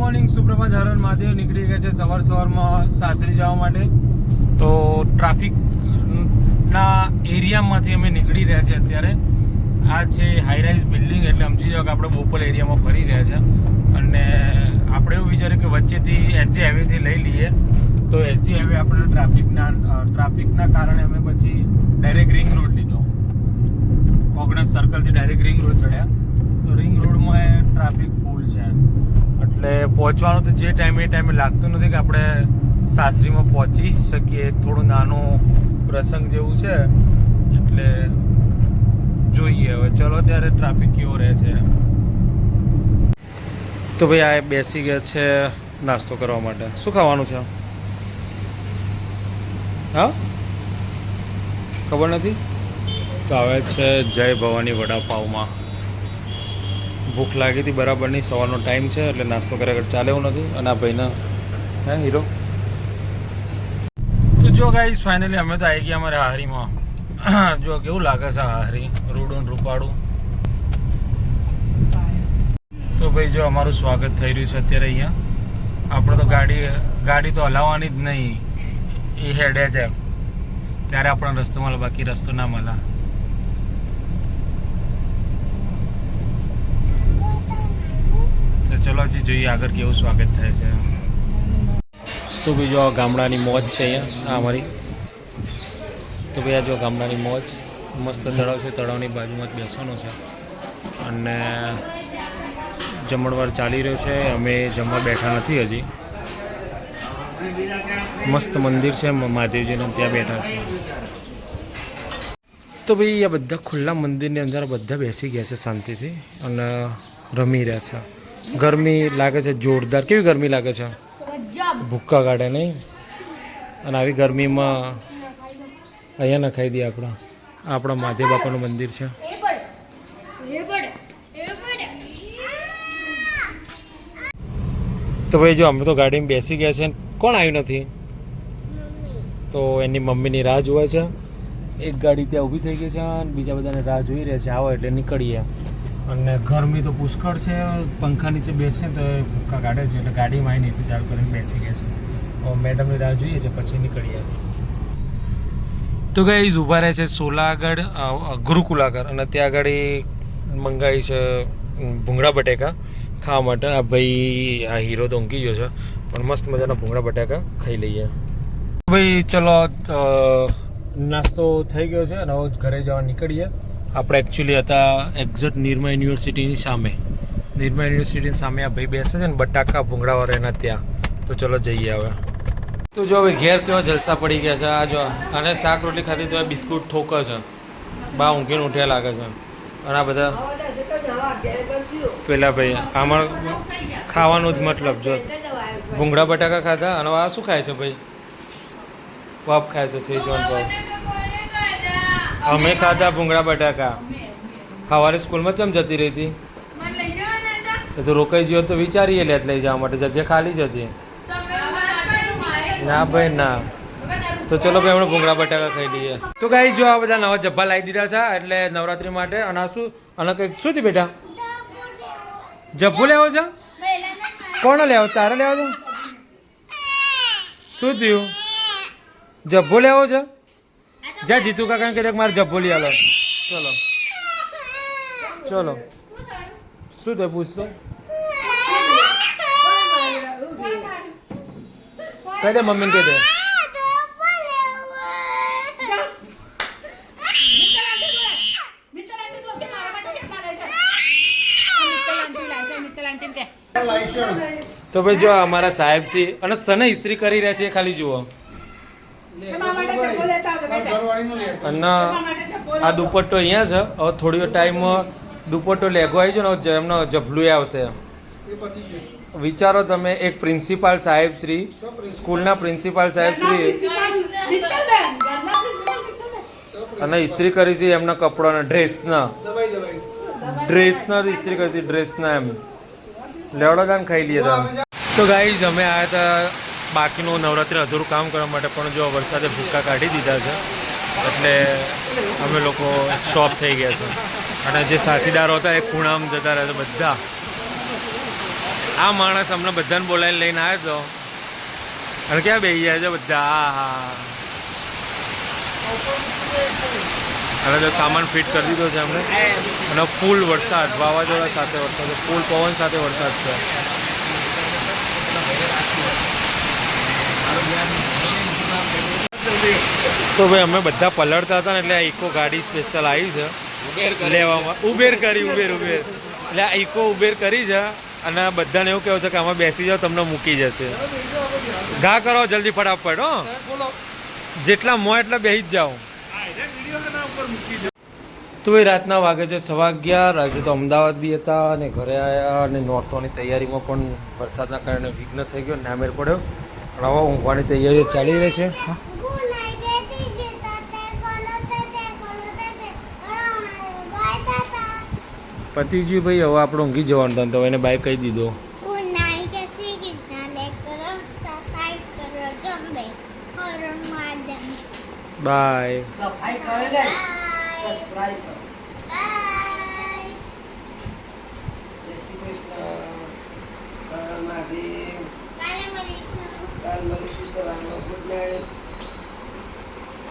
Morning, સુપ્રભાત, Har Har Mahadev. નીકળી ગયા છે સવારમાં સાસરી જવા માટે. તો ટ્રાફિકના એરિયામાંથી અમે નીકળી રહ્યા છે અત્યારે. આ છે હાઈરાઇઝ બિલ્ડિંગ, એટલે સમજી જાઓ કે આપણે બોપલ એરિયામાં ફરી રહ્યા છે. અને આપણે એવું વિચાર્યું કે વચ્ચેથી એસજી હાઈવેથી લઈ લઈએ. તો એસજી હાઈવે આપણે ટ્રાફિકના કારણે અમે પછી ડાયરેક્ટ રિંગ રોડ લીધો. ઓગણસ સર્કલથી ડાયરેક્ટ રિંગ રોડ ચડ્યા. તો રિંગ રોડમાં ટ્રાફિક ફૂલ છે, એટલે પહોંચવાનું તો જે ટાઈમે લાગતું નથી કે આપણે સાસરીમાં પહોંચી શકીએ. થોડું નાનું પ્રસંગ જેવું છે, એટલે જોઈએ હવે. ચલો ત્યારે ટ્રાફિક કેવો રહે છે. તો ભાઈ આ બેસી ગયા છે નાસ્તો કરવા માટે. શું ખાવાનું છે? હા, ખબર નથી. તો આવે છે જય ભવાની વડાપાવમાં. ભૂખ લાગી હતી બરાબરની, સવારનો ટાઈમ છે એટલે નાસ્તો કર્યા વગર ચાલે એવું નથી. અને આ ભાઈના હે હીરો. તો જો ગાઈસ ફાઇનલી અમે તો આવી ગયા અમારે હારીમાં. જો કેવું લાગે છે હારી, રૂડું રૂપાળું. તો ભાઈ જો અમારું સ્વાગત થઈ રહ્યું છે અત્યારે અહીંયા. આપણે તો ગાડી તો હલાવવાની જ નહીં, એ હેડે છે ત્યારે આપણને રસ્તો મળે, બાકી રસ્તો ના મળે. ચલો હજી જોઈએ આગળ કેવું સ્વાગત થાય છે. તો બીજો આ ગામડાની મોજ છે અહીંયા અમારી. તો ભાઈ આ જો ગામડાની મોજ, મસ્ત તળાવ છે, તળાવની બાજુમાં જ બેસવાનું છે. અને જમણવાર ચાલી રહ્યો છે. અમે જમવા બેઠા નથી હજી. મસ્ત મંદિર છે મહાદેવજીનું, ત્યાં બેઠા છે. તો ભાઈ આ બધા ખુલ્લા મંદિરની અંદર બધા બેસી ગયા છે શાંતિથી અને રમી રહ્યા છે. ગરમી લાગે છે જોરદાર. કેવી ગરમી લાગે છે, ભૂક્કા કાઢે નહીં. અને આવી ગરમીમાં અહીંયા નખાઈ દઈએ આપણા મહાદેવ બાપાનું મંદિર છે. તો ભાઈ જો અમે તો ગાડીમાં બેસી ગયા છે. કોણ આવ્યું નથી? તો એની મમ્મીની રાહ જોવે છે. એક ગાડી ત્યાં ઊભી થઈ ગઈ છે અને બીજા બધાને રાહ જોઈ રહ્યા છે, આવો એટલે નીકળીએ. અને ગરમી તો પુષ્કળ છે, પંખા નીચે બેસીએ તો એ ભૂક્કા કાઢે છે, એટલે ગાડીમાં આવીને એસી ચાલુ કરીને બેસી ગયા છે. મેડમની રાહ જોઈએ છે, પછી નીકળીએ. તો ગાઈઝ ઊભા રહે છે સોલા આગળ, ગુરુકુલ આગળ. અને ત્યાં આગળ મંગાવી છે ભૂંગળા બટેકા ખાવા માટે. આ ભાઈ આ હીરો તો ઊંઘી ગયો છે, પણ મસ્ત મજાના ભૂંગળા બટાકા ખાઈ લઈએ. ભાઈ ચલો નાસ્તો થઈ ગયો છે અને હવે ઘરે જવા નીકળીએ. આપણે એકચ્યુઅલી હતા એક્ઝેક્ટ નિરમા યુનિવર્સિટીની સામે. નિરમા યુનિવર્સિટીની સામે આ ભાઈ બેસે છે ને બટાકા ભૂંગળાવાળા એના ત્યાં. તો ચલો જઈએ હવે. તો જો હવે ઘેર કેવા જલસા પડી ગયા છે. આ જો અને શાક રોટલી ખાધી તો બિસ્કુટ ઠોકે છે. બા ઊંઘીને ઉઠ્યા લાગે છે. અને આ બધા પેલા ભાઈ આમાં ખાવાનું જ મતલબ. જો ભૂંગળા બટાકા ખાધા અને આ શું ખાય છે ભાઈ? પપ ખાય છે, સેજવાન પપ. અમે ખાધા ભૂંગળા બટાકા. સવારે સ્કૂલમાં ચમ જતી રહી હતી? તો રોકાઈ ગયો તો વિચારીએ લે લઈ જવા માટે, જગ્યા ખાલી જ હતી. ના ભાઈ ના. તો ચલો ભાઈ આપણે ભૂંગળા બટાકા ખાઈ લઈએ. તો ગાઈ જો આ બધા નવા જબ્બા લાવી દીધા છે એટલે નવરાત્રી માટે. અને આ શું અને કંઈક શું થયું બેટા? જબ્બુ લેવો છે? કોણ લેવો? તારે લેવો છે? શું થયું? જબ્બો લેવો છે? જા જીતુ કાકાને કહી દે મારે જબ્બો લઈ આલો. ચલો ચલો. શું થયું પૂછતો? કહી દે મમ્મીને કહી દે. તો ભાઈ જો અમારા સાહેબ છે અને સને ઇસ્ત્રી કરી રહ્યા છે, ખાલી જુઓ. અને આ દુપટ્ટો અહીંયા છે. હવે થોડી ટાઈમમાં દુપટ્ટો લેગો આવી જાય ને એમનો જભલું આવશે. વિચારો તમે, એક પ્રિન્સિપાલ સાહેબ શ્રી, સ્કૂલના પ્રિન્સિપાલ સાહેબ શ્રી અને ઇસ્ત્રી કરી છે એમના કપડાના, ડ્રેસના ઇસ્ત્રી કરી છે, ડ્રેસના. એમ લેવડો દાન ખાઈ લઈએ તમે. તો ગાઈઝ અમે આવ્યા હતા બાકીનું નવરાત્રિ અધૂરું કામ કરવા માટે, પણ જો વરસાદે ભૂક્કા કાઢી દીધા છે એટલે અમે લોકો સ્ટોપ થઈ ગયા છે. અને જે સાથીદારો હતા એ ખૂણામાં જતા રહ્યા છે બધા. આ માણસ અમને બધાને બોલાવીને લઈને આવ્યો હતો અને ક્યાં બેસી જાય છે બધા. હા અને જો સામાન ફિટ કરી દીધો છે અમને. અને ફૂલ વરસાદ, વાવાઝોડા સાથે વરસાદ, ફૂલ પવન સાથે વરસાદ છે. તો ભાઈ અમે બધા પલળતા હતા ને એટલે આ ઇકો ગાડી સ્પેશિયલ આવી છે લેવામાં. ઉબેર એટલે આ ઇકો ઉબેર કરી છે અને બધાને એવું કહેવું છે કે આમાં બેસી જાઓ, તમને મૂકી જશે. ઘા કરો જલ્દી ફટાફટ. હો જેટલા મોં એટલા બેસી જ જાઓ. તો ભાઈ રાતના વાગે છે 11:15. આજે તો અમદાવાદ બી હતા અને ઘરે આવ્યા અને નોરતોની તૈયારીમાં પણ વરસાદના કારણે વિઘ્ન થઈ ગયો, ના મેળ પડ્યો. અને હવે ઊંઘવાની તૈયારીઓ ચાલી રહી છે. પતિજી ભાઈ હવે આપણે ઊંઘી જવાનું હતા તો એને બાય કહી દીધો. બાય. સફાઈ કરે ને સબસ્ક્રાઇબ કરો. જય શ્રી કૃષ્ણ. હર મહાદેવ. કાલે મળીશું સવારમાં. Good night.